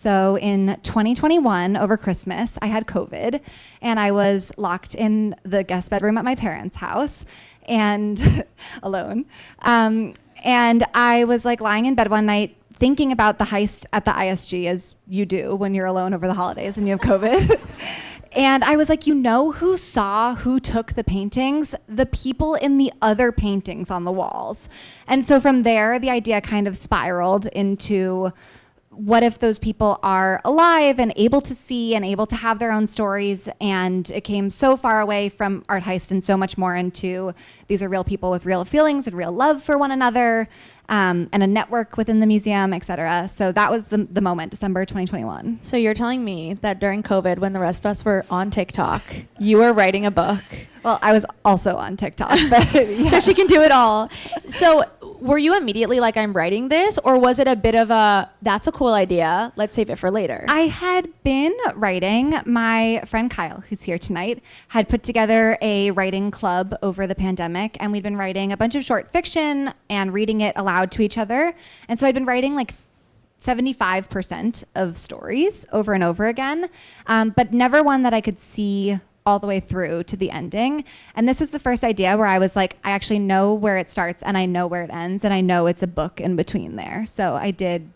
So in 2021, over Christmas, I had COVID, and I was locked in the guest bedroom at my parents' house, and alone. And I was like lying in bed one night thinking about the heist at the ISG, as you do when you're alone over the holidays and you have COVID. And I was like, who took the paintings? The people in the other paintings on the walls. And so from there, the idea kind of spiraled into, what if those people are alive and able to see and able to have their own stories? And it came so far away from art heist and so much more into, these are real people with real feelings and real love for one another, and a network within the museum, et cetera. So that was the moment, December 2021. So you're telling me that during COVID, when the rest of us were on TikTok, you were writing a book. Well, I was also on TikTok, but yes. So she can do it all. So were you immediately like, I'm writing this, or was it a bit of a, that's a cool idea, let's save it for later? I had been writing. My friend Kyle, who's here tonight, had put together a writing club over the pandemic, and we'd been writing a bunch of short fiction and reading it aloud to each other. And so I'd been writing like 75% of stories over and over again, but never one that I could see all the way through to the ending. And this was the first idea where I was like, I actually know where it starts and I know where it ends, and I know it's a book in between there. So I did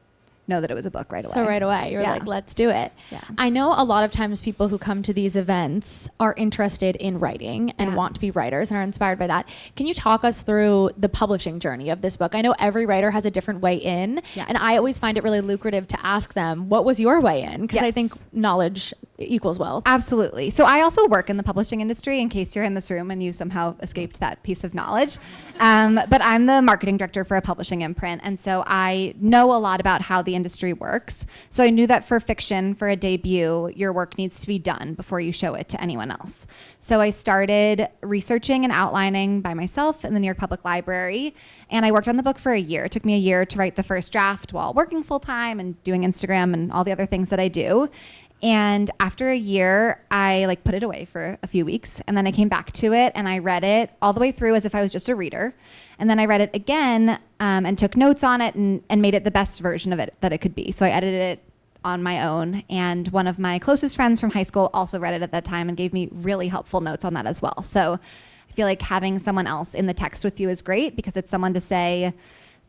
know that it was a book right away. So right away, you were like, let's do it. Yeah. I know a lot of times people who come to these events are interested in writing and want to be writers and are inspired by that. Can you talk us through the publishing journey of this book? I know every writer has a different way in, and I always find it really lucrative to ask them, what was your way in? Because I think knowledge equals wealth. Absolutely. So I also work in the publishing industry, in case you're in this room and you somehow escaped that piece of knowledge. But I'm the marketing director for a publishing imprint. And so I know a lot about how the industry works. So I knew that for fiction, for a debut, your work needs to be done before you show it to anyone else. So I started researching and outlining by myself in the New York Public Library. And I worked on the book for a year. It took me a year to write the first draft while working full time and doing Instagram and all the other things that I do. And after a year, I put it away for a few weeks, and then I came back to it and I read it all the way through as if I was just a reader. And then I read it again and took notes on it and made it the best version of it that it could be. So I edited it on my own, and one of my closest friends from high school also read it at that time and gave me really helpful notes on that as well. So I feel like having someone else in the text with you is great, because it's someone to say,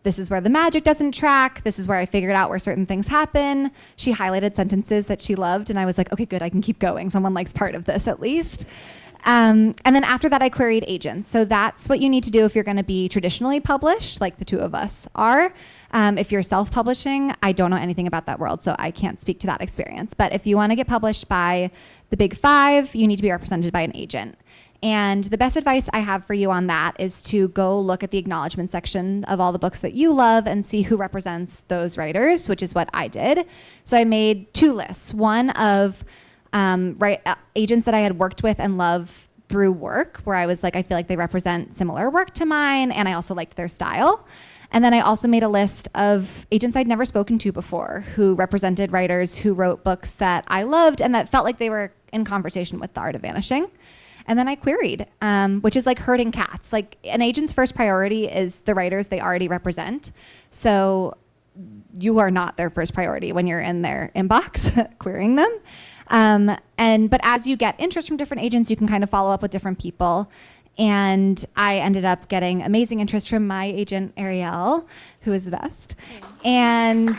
this is where the magic doesn't track. This is where I figured out where certain things happen. She highlighted sentences that she loved, and I was like, okay, good, I can keep going. Someone likes part of this at least. And then after that, I queried agents. So that's what you need to do if you're going to be traditionally published, like the two of us are. If you're self-publishing, I don't know anything about that world, so I can't speak to that experience. But if you want to get published by the big five, you need to be represented by an agent. And the best advice I have for you on that is to go look at the acknowledgement section of all the books that you love and see who represents those writers, which is what I did. So I made two lists. One of agents that I had worked with and love through work, where I was like, I feel like they represent similar work to mine, and I also liked their style. And then I also made a list of agents I'd never spoken to before who represented writers who wrote books that I loved and that felt like they were in conversation with The Art of Vanishing. And then I queried, which is like herding cats. Like, an agent's first priority is the writers they already represent. So you are not their first priority when you're in their inbox querying them. But as you get interest from different agents, you can kind of follow up with different people. And I ended up getting amazing interest from my agent, Ariel, who is the best. And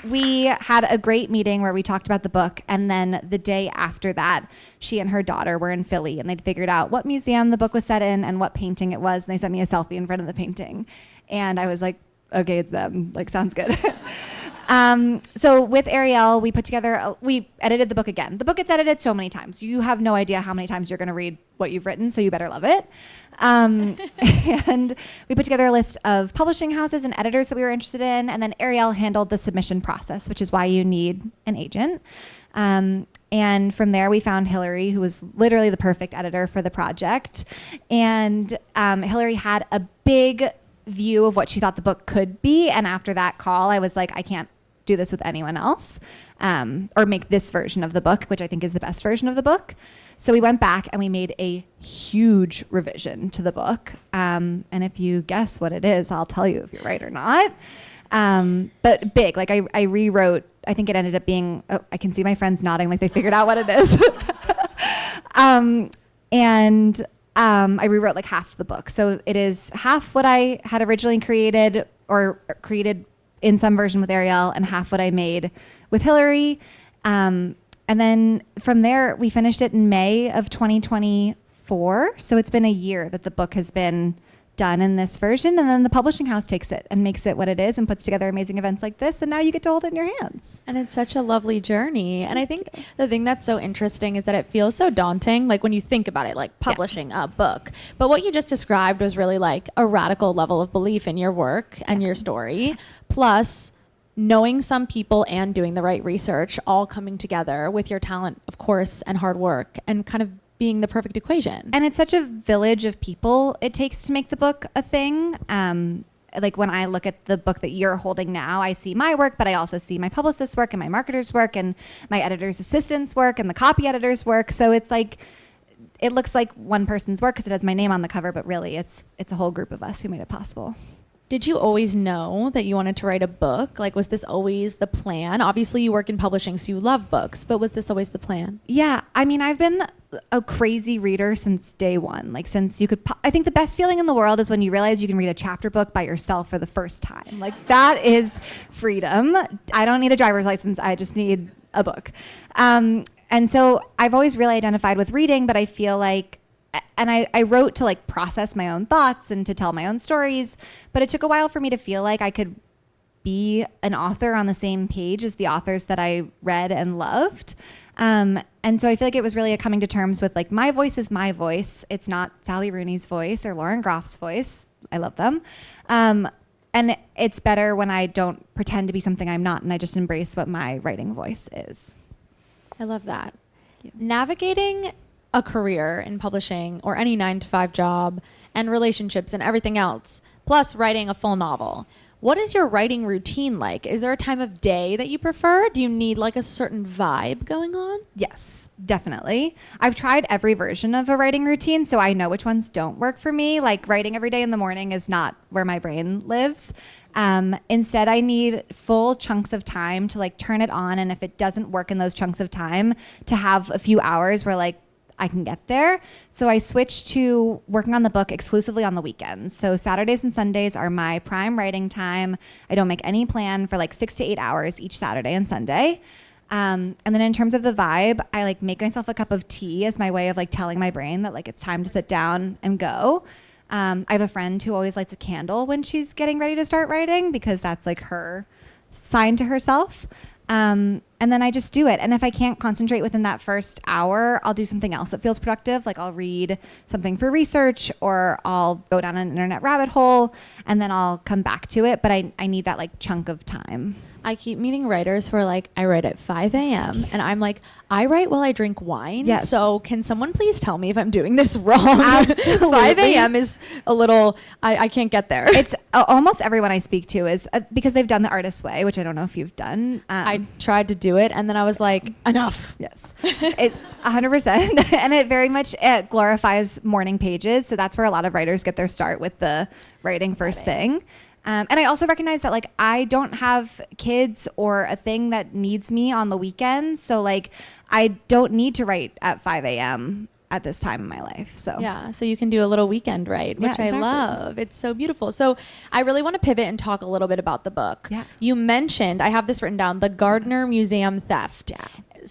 we had a great meeting where we talked about the book, and then the day after that, she and her daughter were in Philly, and they'd figured out what museum the book was set in and what painting it was, and they sent me a selfie in front of the painting. And I was like, okay, it's them. Sounds good. So with Ariel, we edited the book again. The book gets edited so many times. You have no idea how many times you're going to read what you've written, so you better love it. And we put together a list of publishing houses and editors that we were interested in, and then Ariel handled the submission process, which is why you need an agent. And from there, we found Hillary, who was literally the perfect editor for the project. And Hillary had a big view of what she thought the book could be. And after that call, I was like, I can't do this with anyone else, or make this version of the book, which I think is the best version of the book. So we went back and we made a huge revision to the book. And if you guess what it is, I'll tell you if you're right or not. But big. Like I rewrote, I think it ended up being, oh, I can see my friends nodding like they figured out what it is. I rewrote like half the book. So it is half what I had originally created or created in some version with Ariel and half what I made with Hillary. And then from there, we finished it in May of 2024. So it's been a year that the book has been done in this version, and then the publishing house takes it and makes it what it is and puts together amazing events like this, and now you get to hold it in your hands. And it's such a lovely journey. And I think the thing that's so interesting is that it feels so daunting, like when you think about it, like publishing a book. But what you just described was really like a radical level of belief in your work and your story, plus knowing some people and doing the right research, all coming together with your talent, of course, and hard work, and kind of being the perfect equation. And it's such a village of people it takes to make the book a thing. Like when I look at the book that you're holding now, I see my work, but I also see my publicist's work and my marketer's work and my editor's assistant's work and the copy editor's work. So it's like, it looks like one person's work because it has my name on the cover, but really it's a whole group of us who made it possible. Did you always know that you wanted to write a book? Like, was this always the plan? Obviously, you work in publishing, so you love books, but was this always the plan? Yeah. I mean, I've been a crazy reader since day one. Like, since you could, I think the best feeling in the world is when you realize you can read a chapter book by yourself for the first time. Like, that is freedom. I don't need a driver's license. I just need a book. And so I've always really identified with reading, but I feel like, and I wrote to like process my own thoughts and to tell my own stories, but it took a while for me to feel like I could be an author on the same page as the authors that I read and loved. And so I feel like it was really a coming to terms with like, my voice is my voice. It's not Sally Rooney's voice or Lauren Groff's voice. I love them. And it's better when I don't pretend to be something I'm not and I just embrace what my writing voice is. I love that. Yeah. Navigating a career in publishing or any 9-to-5 job and relationships and everything else, plus writing a full novel. What is your writing routine like? Is there a time of day that you prefer? Do you need like a certain vibe going on? Yes, definitely. I've tried every version of a writing routine, so I know which ones don't work for me. Like writing every day in the morning is not where my brain lives. Instead, I need full chunks of time to like turn it on. And if it doesn't work in those chunks of time, to have a few hours where like I can get there. So I switched to working on the book exclusively on the weekends. So Saturdays and Sundays are my prime writing time. I don't make any plan for like 6 to 8 hours each Saturday and Sunday. And then in terms of the vibe, I like make myself a cup of tea as my way of like telling my brain that like it's time to sit down and go. I have a friend who always lights a candle when she's getting ready to start writing because that's like her sign to herself. And then I just do it. And if I can't concentrate within that first hour, I'll do something else that feels productive. Like I'll read something for research or I'll go down an internet rabbit hole and then I'll come back to it. But I need that like chunk of time. I keep meeting writers who are like, I write at 5 a.m. And I'm like, I write while I drink wine. Yes. So can someone please tell me if I'm doing this wrong? Absolutely. 5 a.m. is a little, I can't get there. It's almost everyone I speak to is because they've done the artist's way, which I don't know if you've done. I tried to do it and then I was like, enough. Yes, 100%. And it very much glorifies morning pages. So that's where a lot of writers get their start with the writing first thing. And I also recognize that like I don't have kids or a thing that needs me on the weekends. So like I don't need to write at 5 a.m. at this time in my life. So yeah, so you can do a little weekend write, which I love. It's so beautiful. So I really want to pivot and talk a little bit about the book. Yeah. You mentioned, I have this written down, the Gardner Museum theft. Yeah.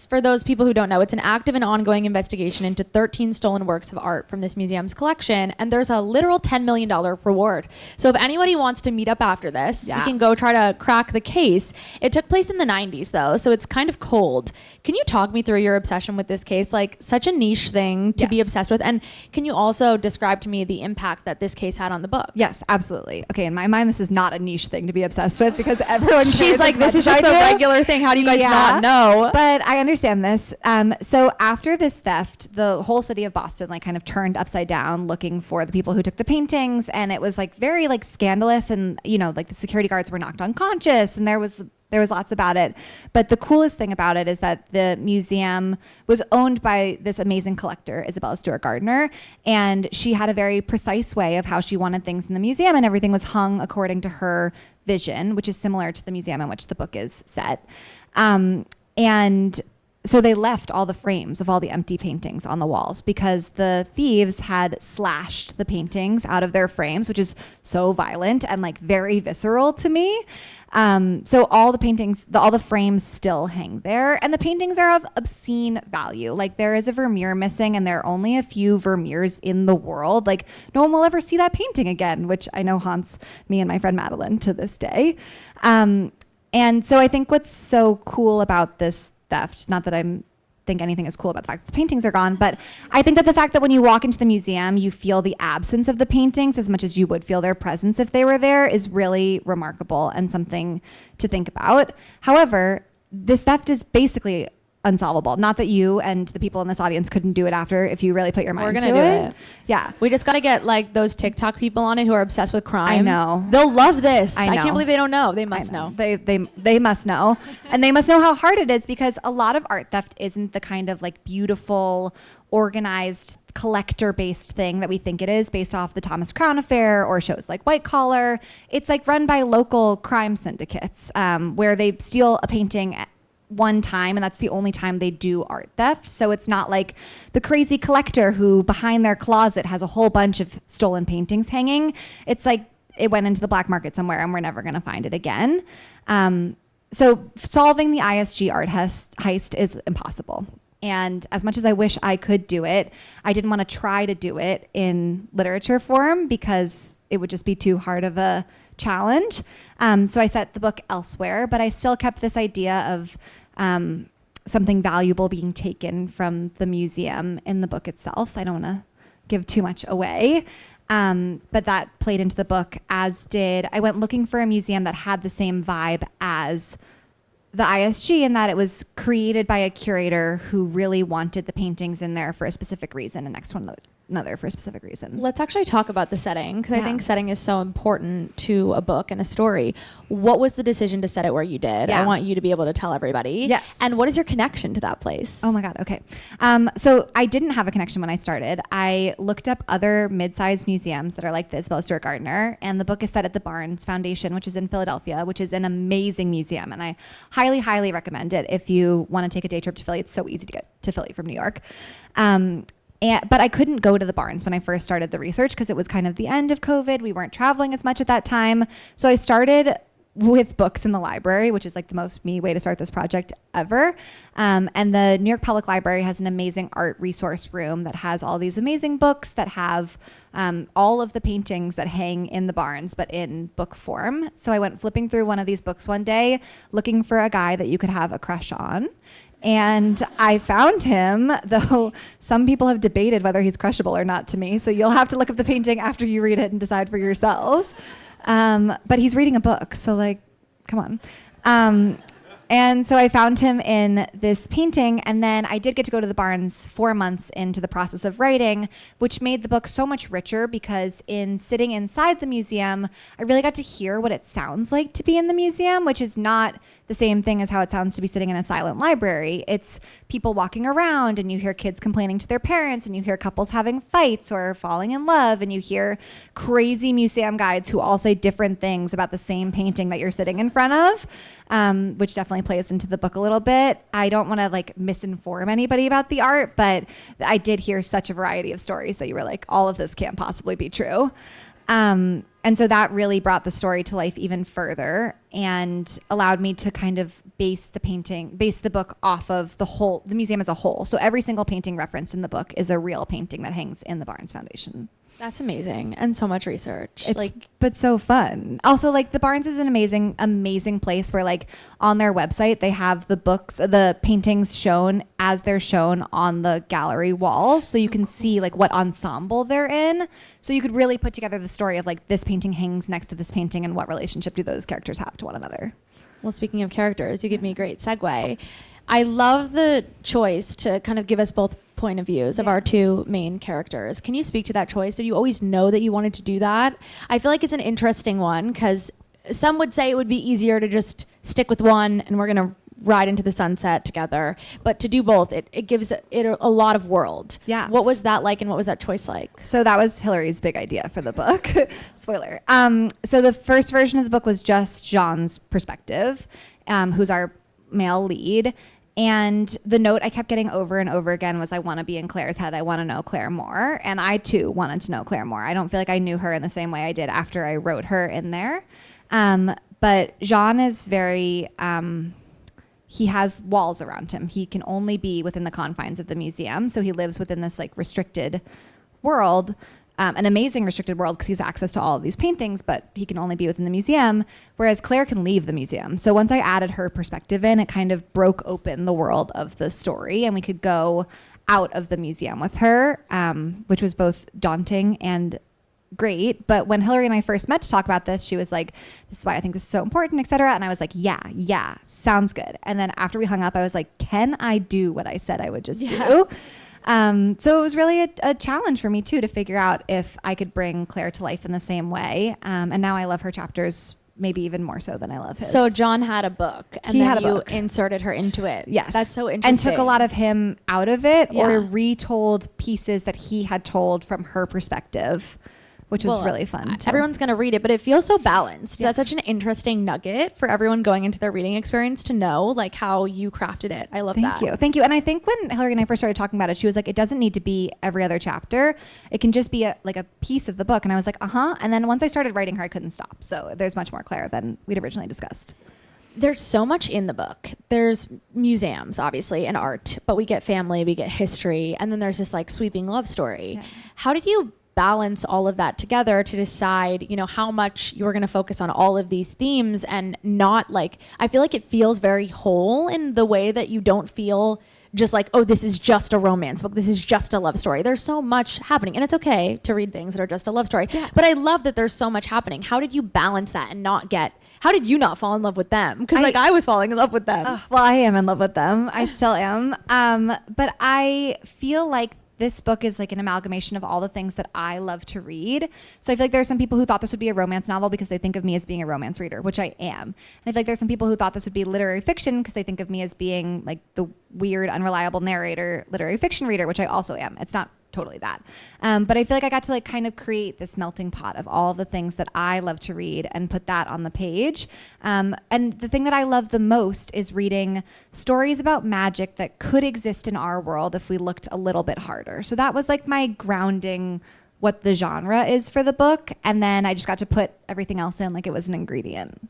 For those people who don't know, it's an active and ongoing investigation into 13 stolen works of art from this museum's collection, and there's a literal $10 million reward. So if anybody wants to meet up after this, we can go try to crack the case. It took place in the 90s, though, so it's kind of cold. Can you talk me through your obsession with this case? Like, such a niche thing to be obsessed with, and can you also describe to me the impact that this case had on the book? Yes, absolutely. Okay, in my mind, this is not a niche thing to be obsessed with because everyone She's like, this is just a regular thing. How do you guys not know? But I understand this. So after this theft, the whole city of Boston like kind of turned upside down looking for the people who took the paintings, and it was like very like scandalous, and like the security guards were knocked unconscious, and there was lots about it. But the coolest thing about it is that the museum was owned by this amazing collector, Isabella Stewart Gardner, and she had a very precise way of how she wanted things in the museum, and everything was hung according to her vision, which is similar to the museum in which the book is set. And so they left all the frames of all the empty paintings on the walls because the thieves had slashed the paintings out of their frames, which is so violent and like very visceral to me. So all the paintings, all the frames still hang there, and the paintings are of obscene value. Like there is a Vermeer missing, and there are only a few Vermeers in the world. Like no one will ever see that painting again, which I know haunts me and my friend Madeline to this day. And so I think what's so cool about this theft, not that I think anything is cool about the fact that the paintings are gone, but I think that the fact that when you walk into the museum, you feel the absence of the paintings as much as you would feel their presence if they were there is really remarkable and something to think about. However, this theft is basically unsolvable. Not that you and the people in this audience couldn't do it after if you really put your mind to it. We're gonna do it. Yeah. We just gotta get like those TikTok people on it who are obsessed with crime. I know. They'll love this. I know. I can't believe they don't know. They must know. They must know. And they must know how hard it is, because a lot of art theft isn't the kind of like beautiful, organized, collector-based thing that we think it is based off the Thomas Crown Affair or shows like White Collar. It's like run by local crime syndicates where they steal a painting one time, and that's the only time they do art theft. So it's not like the crazy collector who behind their closet has a whole bunch of stolen paintings hanging. It's like it went into the black market somewhere and we're never going to find it again. So solving the ISG art heist is impossible. And as much as I wish I could do it, I didn't want to try to do it in literature form because it would just be too hard of a challenge. So I set the book elsewhere, but I still kept this idea of something valuable being taken from the museum in the book itself. I don't want to give too much away, but that played into the book, as did, I went looking for a museum that had the same vibe as the ISG, in that it was created by a curator who really wanted the paintings in there for a specific reason, and next one another for a specific reason. Let's actually talk about the setting, because I think setting is so important to a book and a story. What was the decision to set it where you did? I want you to be able to tell everybody. Yes. And what is your connection to that place? Oh my God. Okay. So I didn't have a connection when I started. I looked up other mid-sized museums that are like the Isabella Stewart Gardner, and the book is set at the Barnes Foundation, which is in Philadelphia, which is an amazing museum. And I highly, highly recommend it if you want to take a day trip to Philly. It's so easy to get to Philly from New York. But I couldn't go to the Barnes when I first started the research because it was kind of the end of COVID. We weren't traveling as much at that time. So I started with books in the library, which is like the most me way to start this project ever. And the New York Public Library has an amazing art resource room that has all these amazing books that have all of the paintings that hang in the Barnes, but in book form. So I went flipping through one of these books one day, looking for a guy that you could have a crush on. And I found him, though some people have debated whether he's crushable or not to me. So you'll have to look up the painting after you read it and decide for yourselves. But he's reading a book, so like, come on. And so I found him in this painting, and then I did get to go to the Barnes 4 months into the process of writing, which made the book so much richer because in sitting inside the museum, I really got to hear what it sounds like to be in the museum, which is not the same thing as how it sounds to be sitting in a silent library. It's people walking around, and you hear kids complaining to their parents, and you hear couples having fights or falling in love, and you hear crazy museum guides who all say different things about the same painting that you're sitting in front of, which definitely plays into the book a little bit. I don't want to like misinform anybody about the art, but I did hear such a variety of stories that you were like, all of this can't possibly be true. And so that really brought the story to life even further and allowed me to kind of base the book off of the museum as a whole. So every single painting referenced in the book is a real painting that hangs in the Barnes Foundation. That's amazing, and so much research. But so fun. Also, like the Barnes is an amazing, amazing place where, like, on their website they have the paintings shown as they're shown on the gallery walls, so you can see like what ensemble they're in. So you could really put together the story of like this painting hangs next to this painting, and what relationship do those characters have to one another. Well, speaking of characters, you give me a great segue. I love the choice to kind of give us both point of views of our two main characters. Can you speak to that choice? Did you always know that you wanted to do that? I feel like it's an interesting one because some would say it would be easier to just stick with one and we're going to ride into the sunset together. But to do both, it gives it a lot of world. Yeah. What was that like and what was that choice like? So that was Hillary's big idea for the book. Spoiler. So the first version of the book was just Jean's perspective, who's our male lead. And the note I kept getting over and over again was, I want to be in Claire's head. I want to know Claire more. And I, too, wanted to know Claire more. I don't feel like I knew her in the same way I did after I wrote her in there. But Jean is very... he has walls around him. He can only be within the confines of the museum. So he lives within this like restricted world, an amazing restricted world because he has access to all of these paintings, but he can only be within the museum, whereas Claire can leave the museum. So once I added her perspective in, it kind of broke open the world of the story and we could go out of the museum with her, which was both daunting and great. But when Hillary and I first met to talk about this, she was like, this is why I think this is so important, etc. And I was like, yeah, sounds good. And then after we hung up, I was like, can I do what I said I would just do? So it was really a challenge for me too, to figure out if I could bring Claire to life in the same way. And now I love her chapters maybe even more so than I love his. So John had a book and then you inserted her into it. Yes. That's so interesting. And took a lot of him out of it or retold pieces that he had told from her perspective, which was really fun. Everyone's going to read it, but it feels so balanced. Yeah. That's such an interesting nugget for everyone going into their reading experience to know like how you crafted it. I love that. Thank you. And I think when Hillary and I first started talking about it, she was like, it doesn't need to be every other chapter. It can just be a piece of the book. And I was like, And then once I started writing her, I couldn't stop. So there's much more Claire than we'd originally discussed. There's so much in the book. There's museums, obviously, and art, but we get family, we get history, and then there's this like sweeping love story. Yeah. How did you balance all of that together to decide, how much you were going to focus on all of these themes and not like, I feel like it feels very whole in the way that you don't feel just like, oh, this is just a romance book. This is just a love story. There's so much happening and it's okay to read things that are just a love story. Yeah. But I love that there's so much happening. How did you balance that and how did you not fall in love with them? Because I was falling in love with them. Well, I am in love with them. I still am. But I feel like this book is like an amalgamation of all the things that I love to read. So I feel like there are some people who thought this would be a romance novel because they think of me as being a romance reader, which I am. And I feel like there's some people who thought this would be literary fiction because they think of me as being like the weird, unreliable narrator, literary fiction reader, which I also am. It's not totally that. But I feel like I got to like kind of create this melting pot of all the things that I love to read and put that on the page. And the thing that I love the most is reading stories about magic that could exist in our world if we looked a little bit harder. So that was like my grounding, what the genre is for the book. And then I just got to put everything else in like it was an ingredient.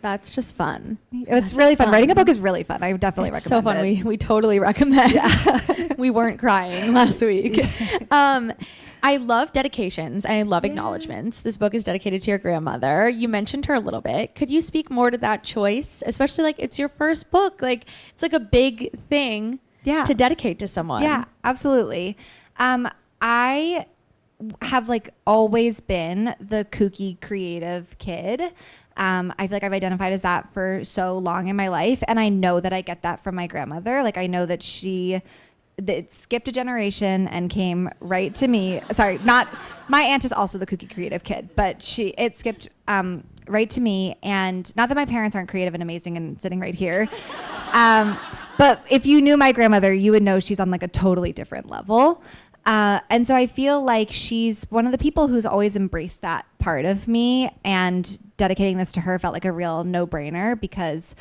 That's just fun. It's really fun. Writing a book is really fun. I definitely recommend it. So fun. We totally recommend. Yeah. We weren't crying last week. I love dedications and I love acknowledgements. This book is dedicated to your grandmother. You mentioned her a little bit. Could you speak more to that choice? Especially like it's your first book. Like it's like a big thing to dedicate to someone. Yeah, absolutely. I have like always been the kooky creative kid. I feel like I've identified as that for so long in my life. And I know that I get that from my grandmother. Like I know that it skipped a generation and came right to me. Sorry, not my aunt is also the kooky creative kid, but it skipped right to me. And not that my parents aren't creative and amazing and sitting right here. But if you knew my grandmother, you would know she's on like a totally different level. And so I feel like she's one of the people who's always embraced that part of me, and dedicating this to her felt like a real no-brainer because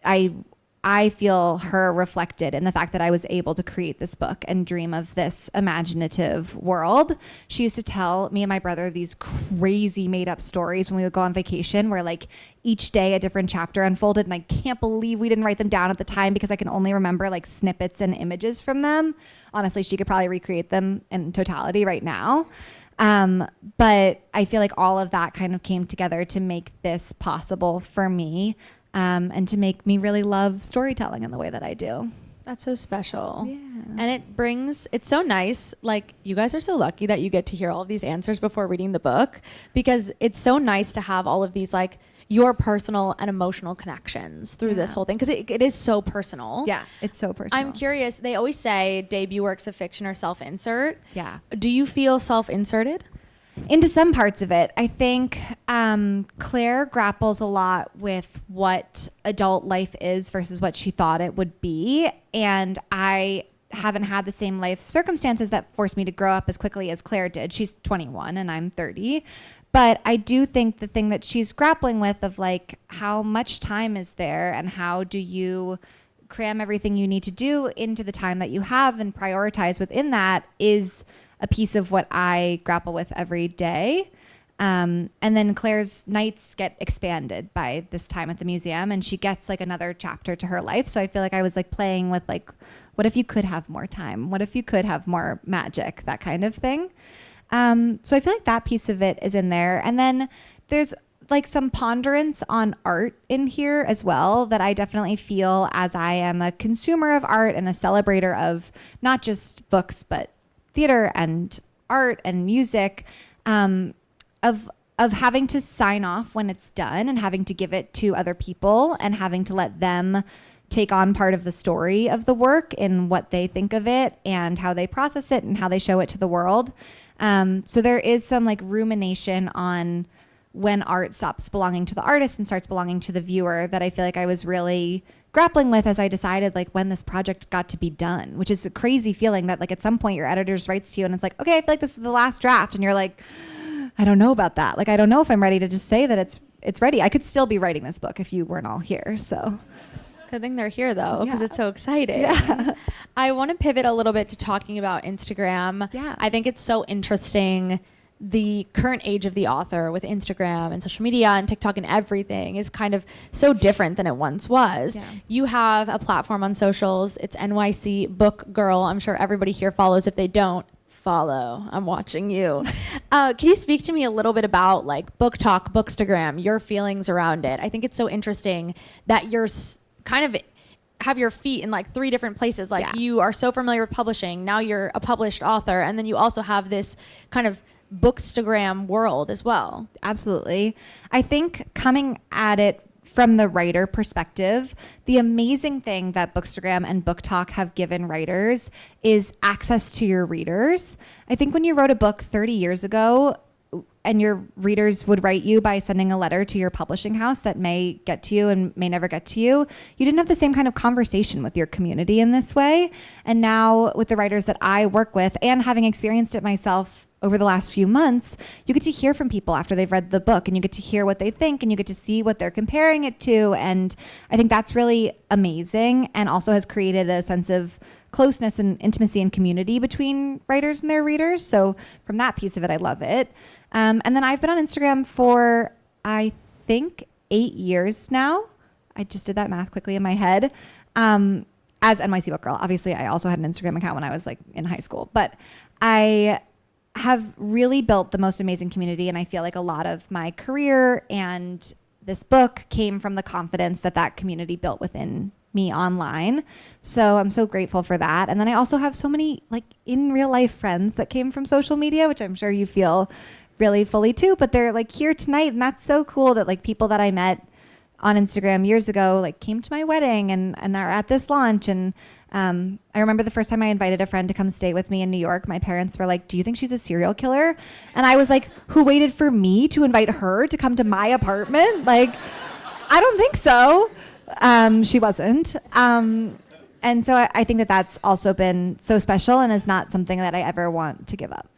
I feel her reflected in the fact that I was able to create this book and dream of this imaginative world. She used to tell me and my brother these crazy made-up stories when we would go on vacation where like each day a different chapter unfolded, and I can't believe we didn't write them down at the time because I can only remember like snippets and images from them. Honestly, she could probably recreate them in totality right now. But I feel like all of that kind of came together to make this possible for me. And to make me really love storytelling in the way that I do. That's so special. Yeah. And it's so nice. Like you guys are so lucky that you get to hear all of these answers before reading the book, because it's so nice to have all of these like, your personal and emotional connections through this whole thing, because it is so personal. Yeah, it's so personal. I'm curious, they always say debut works of fiction are self-insert. Yeah. Do you feel self-inserted? Into some parts of it. I think Claire grapples a lot with what adult life is versus what she thought it would be. And I haven't had the same life circumstances that forced me to grow up as quickly as Claire did. She's 21 and I'm 30. But I do think the thing that she's grappling with of like, how much time is there and how do you cram everything you need to do into the time that you have and prioritize within that is a piece of what I grapple with every day. And then Claire's nights get expanded by this time at the museum and she gets like another chapter to her life. So I feel like I was like playing with like, what if you could have more time? What if you could have more magic? That kind of thing. So I feel like that piece of it is in there. And then there's like some ponderance on art in here as well that I definitely feel as I am a consumer of art and a celebrator of not just books, but theater and art and music, of having to sign off when it's done and having to give it to other people and having to let them take on part of the story of the work in what they think of it and how they process it and how they show it to the world. So there is some like rumination on when art stops belonging to the artist and starts belonging to the viewer that I feel like I was really grappling with as I decided like when this project got to be done, which is a crazy feeling that like at some point your editor writes to you and it's like, okay, I feel like this is the last draft. And you're like, I don't know about that. Like, I don't know if I'm ready to just say that it's ready. I could still be writing this book if you weren't all here. So Good thing they're here though, because Yeah. it's so exciting. Yeah. I want to pivot a little bit to talking about Instagram. Yeah. I think it's so interesting. The current age of the author with Instagram and social media and TikTok and everything is kind of so different than it once was. Yeah. You have a platform on socials. It's NYC Book Girl. I'm sure everybody here follows. If they don't, follow. I'm watching you. Can you speak to me a little bit about like book talk, bookstagram, your feelings around it? I think it's so interesting that you're kind of have your feet in like 3 different places. Like Yeah. you are so familiar with publishing. Now you're a published author. And then you also have this kind of bookstagram world as well. Absolutely. I think coming at it from the writer perspective, the amazing thing that Bookstagram and Book Talk have given writers is access to your readers. I think when you wrote a book 30 years ago and your readers would write you by sending a letter to your publishing house that may get to you and may never get to you, you didn't have the same kind of conversation with your community in this way. And now with the writers that I work with and having experienced it myself over the last few months, you get to hear from people after they've read the book and you get to hear what they think and you get to see what they're comparing it to. And I think that's really amazing and also has created a sense of closeness and intimacy and community between writers and their readers. So from that piece of it, I love it. And then I've been on Instagram for, I think, 8 years now. I just did that math quickly in my head. As NYC Book Girl. Obviously, I also had an Instagram account when I was like in high school. But I have really built the most amazing community, and I feel like a lot of my career and this book came from the confidence that that community built within me online. So I'm so grateful for that. And then I also have so many like in real life friends that came from social media, which I'm sure you feel really fully too, but they're like here tonight, and that's so cool that like people that I met on Instagram years ago like came to my wedding and are at this launch. And I remember the first time I invited a friend to come stay with me in New York, my parents were like, do you think she's a serial killer? And I was like, who waited for me to invite her to come to my apartment? Like, I don't think so. She wasn't. And so I think that that's also been so special and is not something that I ever want to give up.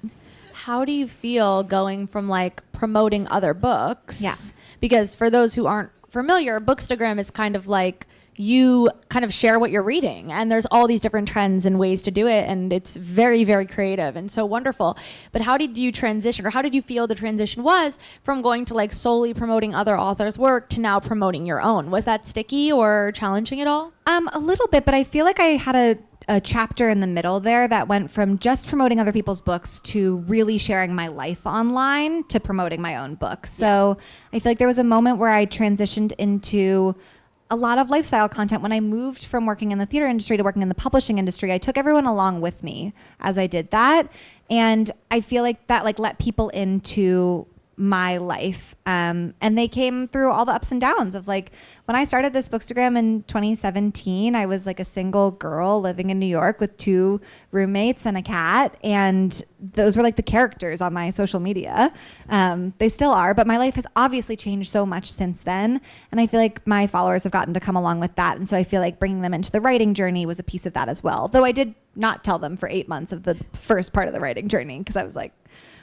How do you feel going from like promoting other books? Yeah. Because for those who aren't familiar, Bookstagram is kind of like you kind of share what you're reading, and there's all these different trends and ways to do it, and it's very, very creative and so wonderful. But how did you transition, or how did you feel the transition was from going to like solely promoting other authors' work to now promoting your own? Was that sticky or challenging at all? A little bit, but I feel like I had a chapter in the middle there that went from just promoting other people's books to really sharing my life online to promoting my own book. So I feel like there was a moment where I transitioned into a lot of lifestyle content. When I moved from working in the theater industry to working in the publishing industry, I took everyone along with me as I did that. And I feel like that like let people into my life And they came through all the ups and downs of like, when I started this Bookstagram in 2017, I was like a single girl living in New York with 2 roommates and a cat. And those were like the characters on my social media. They still are, but my life has obviously changed so much since then. And I feel like my followers have gotten to come along with that. And so I feel like bringing them into the writing journey was a piece of that as well. Though I did not tell them for 8 months of the first part of the writing journey, because I was like,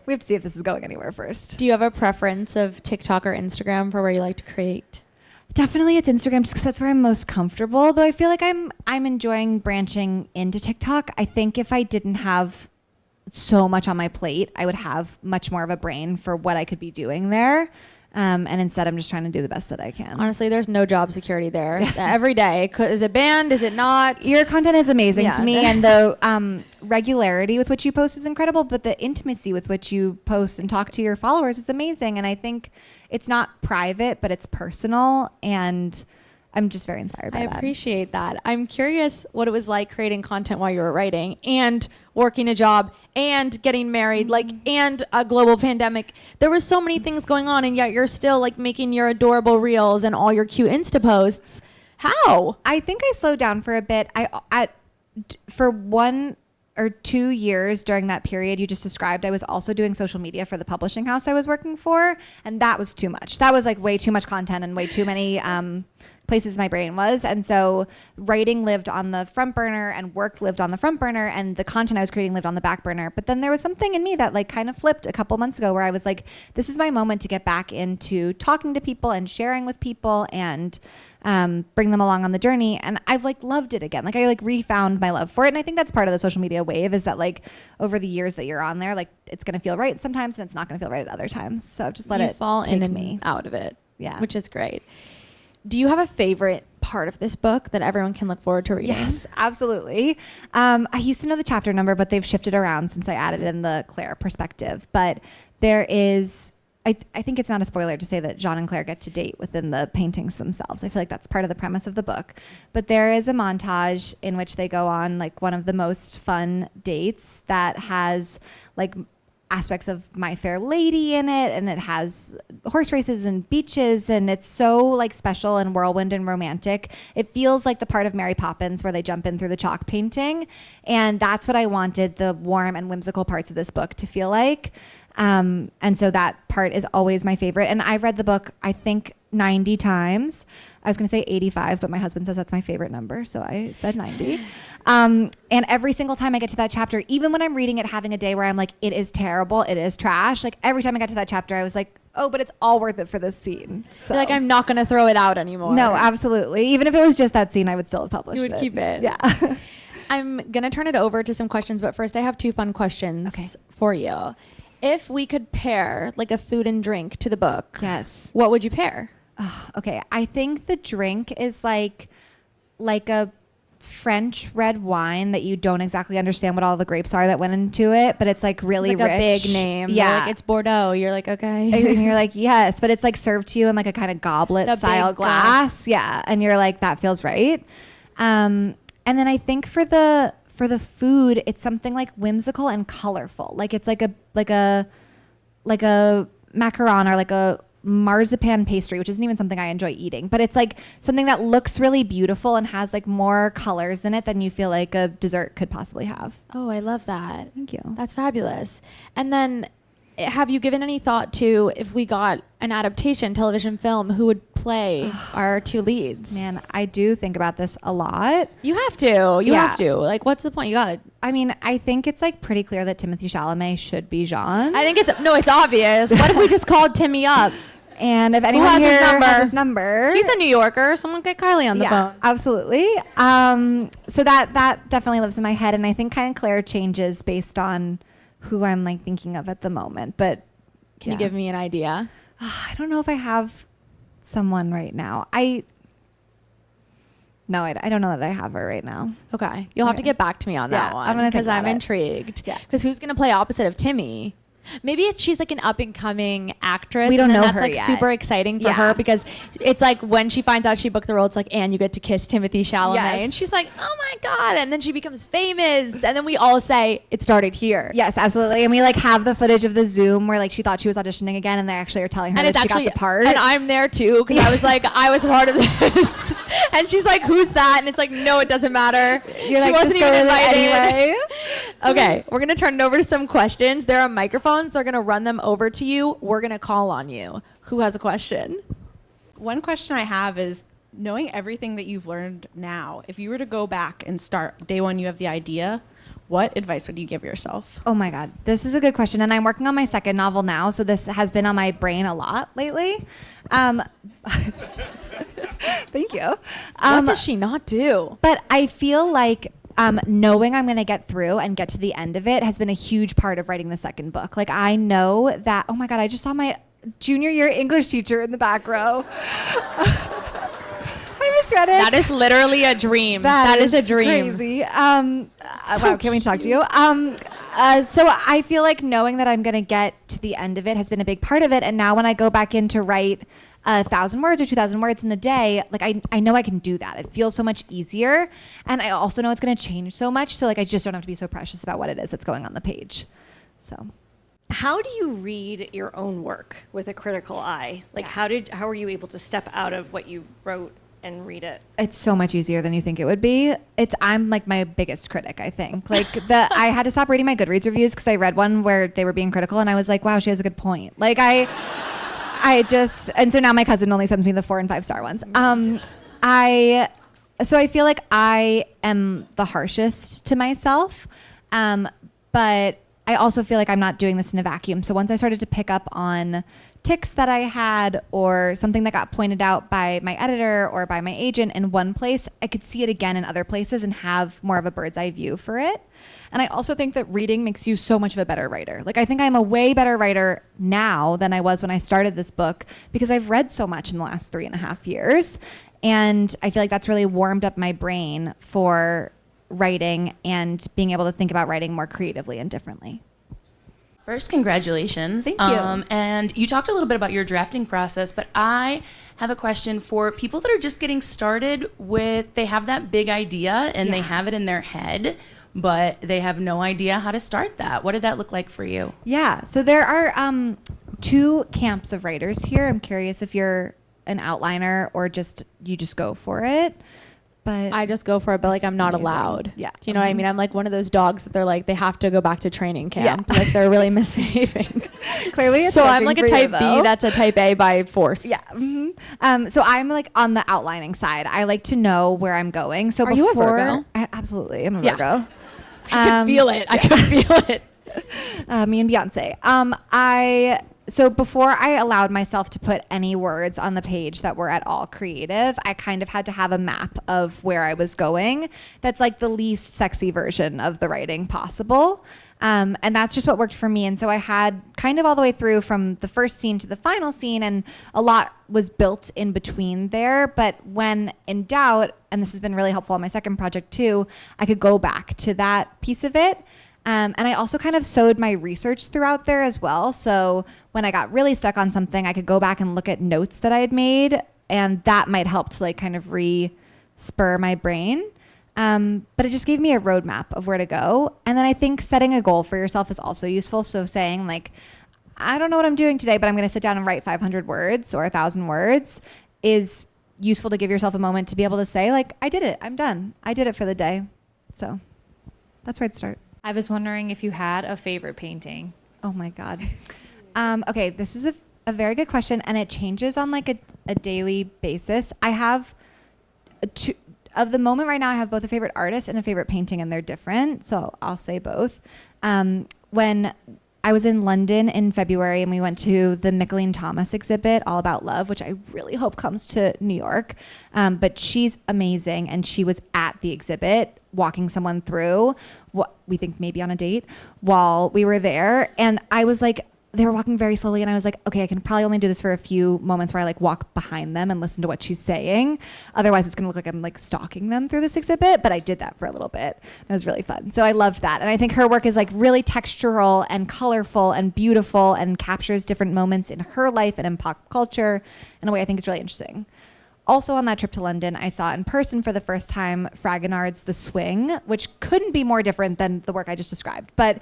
we have to see if this is going anywhere first. Do you have a preference of TikTok or Instagram for where you like to create? Definitely it's Instagram, just because that's where I'm most comfortable. Though I feel like I'm enjoying branching into TikTok. I think if I didn't have so much on my plate, I would have much more of a brain for what I could be doing there. And instead, I'm just trying to do the best that I can. Honestly, there's no job security there. Every day. Is it banned? Is it not? Your content is amazing to me. And the regularity with which you post is incredible. But the intimacy with which you post and talk to your followers is amazing. And I think it's not private, but it's personal. And I'm just very inspired by that. I appreciate that. I'm curious what it was like creating content while you were writing and working a job and getting married, and a global pandemic. There were so many things going on, and yet you're still like making your adorable reels and all your cute Insta posts. How? I think I slowed down for a bit. For 1 or 2 years during that period you just described, I was also doing social media for the publishing house I was working for, and that was too much. That was like way too much content and way too many places my brain was. And so writing lived on the front burner and work lived on the front burner, and the content I was creating lived on the back burner. But then there was something in me that like kind of flipped a couple months ago where I was like, this is my moment to get back into talking to people and sharing with people and bring them along on the journey. And I've like loved it again. Like I like refound my love for it. And I think that's part of the social media wave, is that like over the years that you're on there, like it's going to feel right sometimes and it's not going to feel right at other times. So I've just let it fall in and me out of it. Yeah. Which is great. Do you have a favorite part of this book that everyone can look forward to reading? Yes, absolutely. I used to know the chapter number, but they've shifted around since I added in the Claire perspective. But there is, I think it's not a spoiler to say that Jean and Claire get to date within the paintings themselves. I feel like that's part of the premise of the book. But there is a montage in which they go on like one of the most fun dates that has like aspects of My Fair Lady in it, and it has horse races and beaches, and it's so like special and whirlwind and romantic. It feels like the part of Mary Poppins where they jump in through the chalk painting, and that's what I wanted the warm and whimsical parts of this book to feel like. And so that part is always my favorite. And I've read the book, I think 90 times. I was going to say 85, but my husband says that's my favorite number, so I said 90. And every single time I get to that chapter, even when I'm reading it, having a day where I'm like, it is terrible, it is trash, like every time I got to that chapter, I was like, oh, but it's all worth it for this scene. So. You're like, I'm not going to throw it out anymore. No, absolutely. Even if it was just that scene, I would still have published it. You would keep it. Yeah. I'm going to turn it over to some questions, but first I have 2 fun questions for you. If we could pair like a food and drink to the book, yes, what would you pair? Okay, I think the drink is like a French red wine that you don't exactly understand what all the grapes are that went into it, but it's like really it's like rich. A big name. Yeah, like, it's Bordeaux. You're like, okay. And you're like, yes, but it's like served to you in like a kind of goblet style glass. Yeah, and you're like, that feels right. And then I think for the food, it's something like whimsical and colorful. Like it's like a macaron or like a marzipan pastry, which isn't even something I enjoy eating, but it's like something that looks really beautiful and has like more colors in it than you feel like a dessert could possibly have. Oh, I love that. Thank you. That's fabulous. And then have you given any thought to, if we got an adaptation television film, who would play our 2 leads? Man, I do think about this a lot. You have to. You have to. Like, what's the point? You got it. I mean, I think it's like pretty clear that Timothée Chalamet should be Jean. I think it's obvious. What if we just called Timmy up? And if anyone has here his number? has his number, He's a New Yorker. Someone get Kylie on the phone. Absolutely. So that definitely lives in my head, and I think kind of Claire changes based on who I'm like thinking of at the moment. But can you give me an idea? I don't know if I have someone right now. I don't know that I have her right now. Okay. You'll have to get back to me on that one. I'm gonna because I'm it. intrigued. Yeah. Because who's going to play opposite of Timmy? Maybe she's like an up and coming actress. We don't and then know that's her like yet. super exciting for Yeah. her because it's like when she finds out she booked the role, it's like, and you get to kiss Timothée Chalamet. Yes. And she's like, oh my God. And then she becomes famous. And then we all say it started here. Yes, absolutely. And we like have the footage of the Zoom where like she thought she was auditioning again, and they actually are telling her And that it's she actually got the part. And I'm there too because I was like, I was part of this. And she's like, who's that? And it's like, no, it doesn't matter. You're She like, wasn't just go even with it invited. anyway. Okay, we're going to turn it over to some questions. There are microphones. They're going to run them over to you. We're going to call on you. Who has a question? One question I have is, knowing everything that you've learned now, if you were to go back and start day one, you have the idea, what advice would you give yourself? Oh my God, this is a good question. And I'm working on my second novel now, so this has been on my brain a lot lately. Thank you. What does she not do? But I feel like knowing I'm going to get through and get to the end of it has been a huge part of writing the second book. Like I know that, oh my God, I just saw my junior year English teacher in the back row. Hi, Miss Reddick. That is literally a dream. That is a dream. Crazy. Wow, can't we talk to you? So I feel like knowing that I'm going to get to the end of it has been a big part of it. And now when I go back in to write 1,000 words or 2,000 words in a day, like I know I can do that. It feels so much easier. And I also know it's going to change so much. So like I just don't have to be so precious about what it is that's going on the page. So. How do you read your own work with a critical eye? Like how were you able to step out of what you wrote and read it? It's so much easier than you think it would be. I'm like my biggest critic, I think. Like I had to stop reading my Goodreads reviews because I read one where they were being critical and I was like, wow, she has a good point. Like and so now my cousin only sends me the 4 and 5 star ones. So I feel like I am the harshest to myself. But I also feel like I'm not doing this in a vacuum. So once I started to pick up on tics that I had or something that got pointed out by my editor or by my agent in one place, I could see it again in other places and have more of a bird's eye view for it. And I also think that reading makes you so much of a better writer. Like I think I'm a way better writer now than I was when I started this book because I've read so much in the last 3.5 years. And I feel like that's really warmed up my brain for writing and being able to think about writing more creatively and differently. First, congratulations. Thank you. And you talked a little bit about your drafting process, but I have a question for people that are just getting started with, they have that big idea and they have it in their head, but they have no idea how to start that. What did that look like for you? Yeah, so there are 2 camps of writers here. I'm curious if you're an outliner or you just go for it. But I just go for it, but like I'm not amazing. allowed. Yeah. Do you know what I mean? I'm like one of those dogs that they're like, they have to go back to training camp. Yeah. Like they're really misbehaving. Clearly it's so I'm working like a for you, type B though. that's a type A by force. Yeah. Mm-hmm. So I'm like on the outlining side. I like to know where I'm going. So Are you a Virgo? Absolutely. I'm a Yeah. Virgo. I could feel it. I could feel it. Me and Beyonce. So before I allowed myself to put any words on the page that were at all creative, I kind of had to have a map of where I was going. That's like the least sexy version of the writing possible. And that's just what worked for me. And so I had kind of all the way through from the first scene to the final scene, and a lot was built in between there. But when in doubt, and this has been really helpful on my second project too, I could go back to that piece of it. And I also kind of sewed my research throughout there as well. So when I got really stuck on something, I could go back and look at notes that I had made, and that might help to like kind of re-spur my brain. But it just gave me a roadmap of where to go. And then I think setting a goal for yourself is also useful. So saying like, I don't know what I'm doing today, but I'm going to sit down and write 500 words or 1,000 words is useful to give yourself a moment to be able to say like, I did it. I'm done. I did it for the day. So that's where I'd start. I was wondering if you had a favorite painting. Oh my God. Okay, this is a very good question, and it changes on like a daily basis. I have of the moment right now, I have both a favorite artist and a favorite painting, and they're different. So I'll say both. When I was in London in February and we went to the Mickalene Thomas exhibit, All About Love, which I really hope comes to New York. But she's amazing, and she was at the exhibit walking someone through what we think maybe on a date while we were there. And I was like they were walking very slowly, and I was like, okay, I can probably only do this for a few moments where I like walk behind them and listen to what she's saying. Otherwise, it's gonna look like I'm like stalking them through this exhibit. But I did that for a little bit. It was really fun. So I loved that, and I think her work is like really textural and colorful and beautiful, and captures different moments in her life and in pop culture in a way I think is really interesting. Also on that trip to London, I saw in person for the first time Fragonard's The Swing, which couldn't be more different than the work I just described. But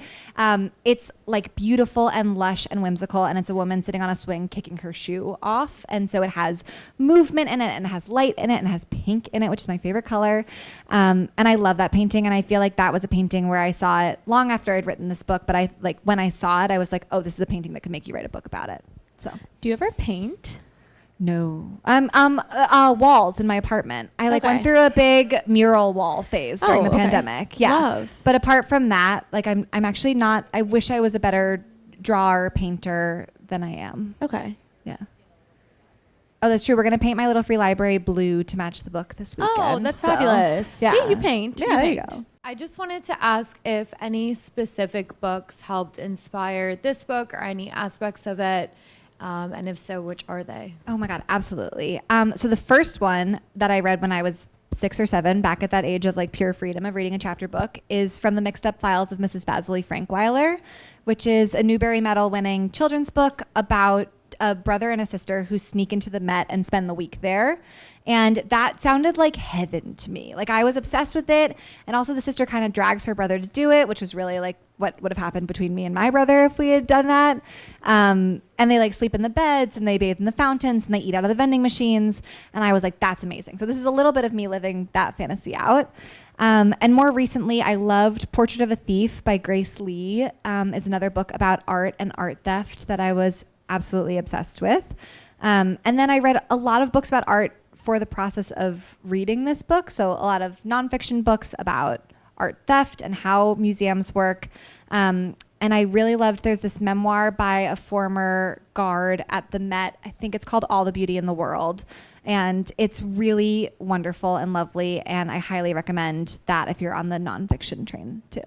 it's like beautiful and lush and whimsical, and it's a woman sitting on a swing kicking her shoe off. And so it has movement in it, and it has light in it, and it has pink in it, which is my favorite color. And I love that painting, and I feel like that was a painting where I saw it long after I'd written this book. But I like when I saw it, I was like, oh, this is a painting that could make you write a book about it. So Do you ever paint? no. Walls in my apartment. I like Okay. went through a big mural wall phase during the okay. pandemic. Yeah. Love. But apart from that, like I'm actually not, I wish I was a better drawer, painter than I am. Okay. Yeah. Oh, that's true. We're going to paint my little free library blue to match the book this weekend. Oh, that's So, fabulous. Yeah. See, you paint. Yeah, there you go. I just wanted to ask if any specific books helped inspire this book or any aspects of it. And if so, which are they? Oh my God, absolutely. So the first one that I read when I was 6 or 7, back at that age of like pure freedom of reading a chapter book, is From the Mixed Up Files of Mrs. Vasily Frankweiler, which is a Newbery Medal winning children's book about a brother and a sister who sneak into the Met and spend the week there. And that sounded like heaven to me. Like I was obsessed with it. And also the sister kind of drags her brother to do it, which was really like what would have happened between me and my brother if we had done that. And they like sleep in the beds, and they bathe in the fountains, and they eat out of the vending machines. And I was like, that's amazing. So this is a little bit of me living that fantasy out. And more recently, I loved Portrait of a Thief by Grace Lee, is another book about art and art theft that I was absolutely obsessed with. And then I read a lot of books about art for the process of reading this book. So a lot of nonfiction books about art theft and how museums work. And I really loved, there's this memoir by a former guard at the Met. I think it's called All the Beauty in the World. And it's really wonderful and lovely. And I highly recommend that if you're on the nonfiction train too.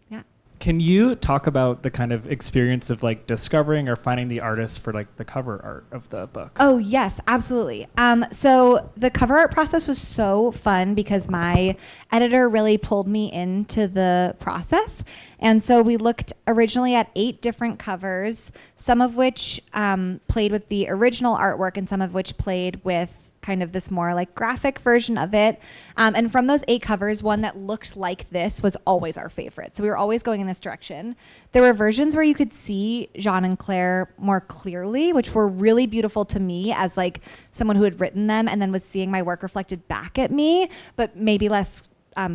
Yeah. Can you talk about the kind of experience of like discovering or finding the artist for like the cover art of the book? Oh yes, absolutely. So the cover art process was so fun because my editor really pulled me into the process. And so we looked originally at 8 different covers, some of which played with the original artwork and some of which played with kind of this more like graphic version of it. And from those 8 covers, one that looked like this was always our favorite. So we were always going in this direction. There were versions where you could see Jean and Claire more clearly, which were really beautiful to me as like someone who had written them and then was seeing my work reflected back at me, but maybe less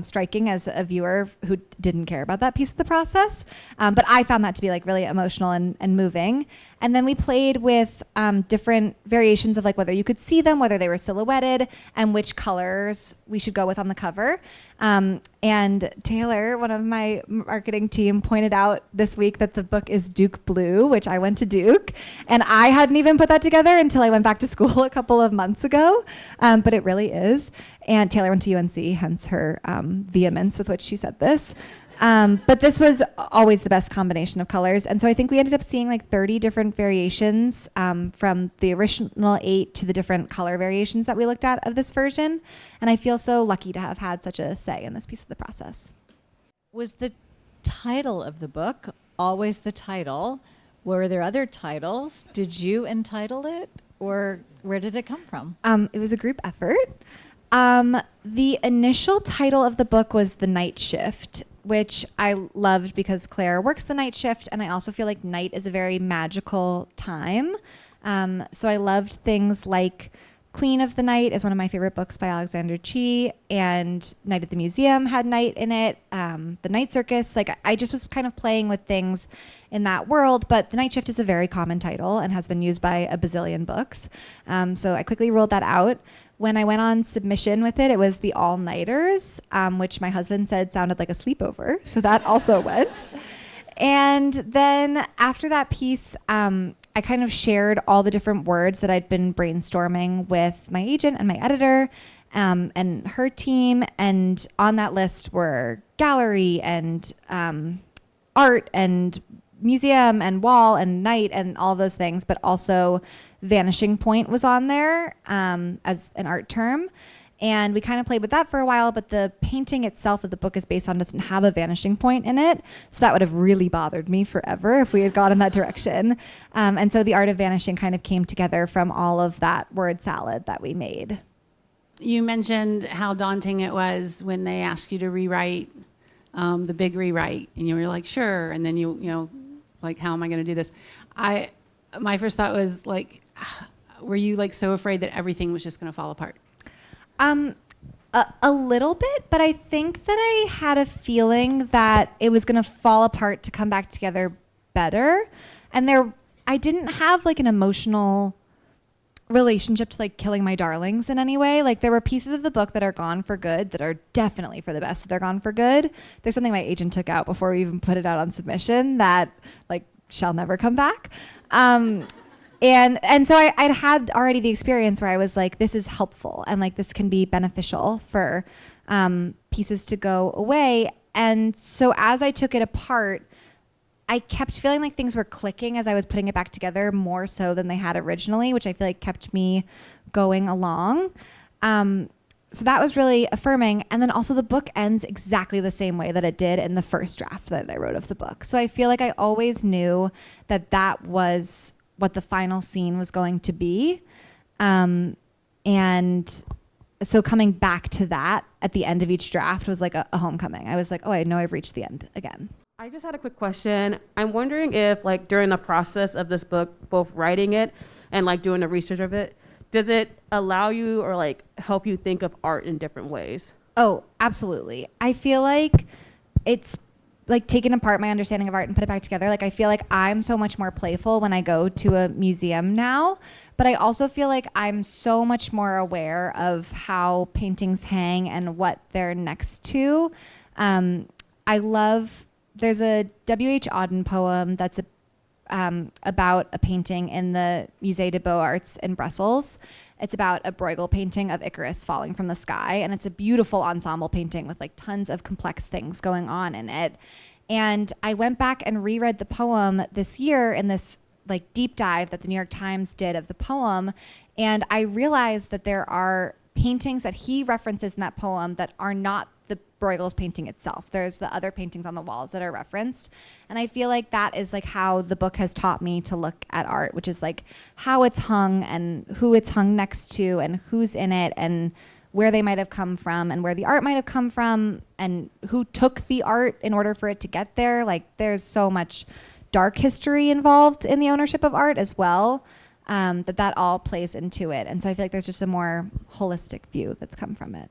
striking as a viewer who didn't care about that piece of the process. But I found that to be like really emotional and moving. And then we played with different variations of like whether you could see them, whether they were silhouetted, and which colors we should go with on the cover. And Taylor, one of my marketing team, pointed out this week that the book is Duke Blue, which I went to Duke. And I hadn't even put that together until I went back to school a couple of months ago. But it really is. And Taylor went to UNC, hence her vehemence with which she said this. But this was always the best combination of colors. And so I think we ended up seeing like 30 different variations from the original 8 to the different color variations that we looked at of this version. And I feel so lucky to have had such a say in this piece of the process. Was the title of the book always the title? Were there other titles? Did you entitle it? Or where did it come from? It was a group effort. The initial title of the book was The Night Shift, which I loved because Claire works the night shift, and I also feel like night is a very magical time. So I loved things like Queen of the Night is one of my favorite books by Alexander Chee, and Night at the Museum had night in it. The Night Circus, like I just was kind of playing with things in that world, but The Night Shift is a very common title and has been used by a bazillion books. So I quickly ruled that out. When I went on submission with it, it was The All-Nighters, which my husband said sounded like a sleepover. So that also went. And then after that piece, I kind of shared all the different words that I'd been brainstorming with my agent and my editor and her team. And on that list were gallery and art and museum and wall and night and all those things, but also vanishing point was on there as an art term. And we kind of played with that for a while, but the painting itself that the book is based on doesn't have a vanishing point in it. So that would have really bothered me forever if we had gone in that direction. And so the art of vanishing kind of came together from all of that word salad that we made. You mentioned how daunting it was when they asked you to rewrite the big rewrite, and you were like, sure. And then you know, like, how am I going to do this? My first thought was like, were you like so afraid that everything was just going to fall apart? A little bit, but I think that I had a feeling that it was going to fall apart to come back together better. And I didn't have like an emotional relationship to like killing my darlings in any way. Like there were pieces of the book that are gone for good that are definitely for the best that they're gone for good. There's something my agent took out before we even put it out on submission that like shall never come back. And so I'd had already the experience where I was like, this is helpful and like this can be beneficial for pieces to go away. And so as I took it apart, I kept feeling like things were clicking as I was putting it back together more so than they had originally, which I feel like kept me going along. So that was really affirming. And then also the book ends exactly the same way that it did in the first draft that I wrote of the book. So I feel like I always knew that that was what the final scene was going to be. And so coming back to that at the end of each draft was like a homecoming. I was like, oh, I know I've reached the end again. I just had a quick question. I'm wondering if like during the process of this book, both writing it and like doing the research of it, does it allow you or like help you think of art in different ways? Oh, absolutely. I feel like it's like taken apart my understanding of art and put it back together. Like I feel like I'm so much more playful when I go to a museum now, but I also feel like I'm so much more aware of how paintings hang and what they're next to. There's a W.H. Auden poem that's about a painting in the Musée des Beaux-Arts in Brussels. It's about a Bruegel painting of Icarus falling from the sky, and it's a beautiful ensemble painting with like tons of complex things going on in it. And I went back and reread the poem this year in this like deep dive that the New York Times did of the poem, and I realized that there are paintings that he references in that poem that are not the Bruegel's painting itself. There's the other paintings on the walls that are referenced. And I feel like that is like how the book has taught me to look at art, which is like how it's hung and who it's hung next to and who's in it and where they might have come from and where the art might have come from and who took the art in order for it to get there. Like there's so much dark history involved in the ownership of art as well, that all plays into it. And so I feel like there's just a more holistic view that's come from it.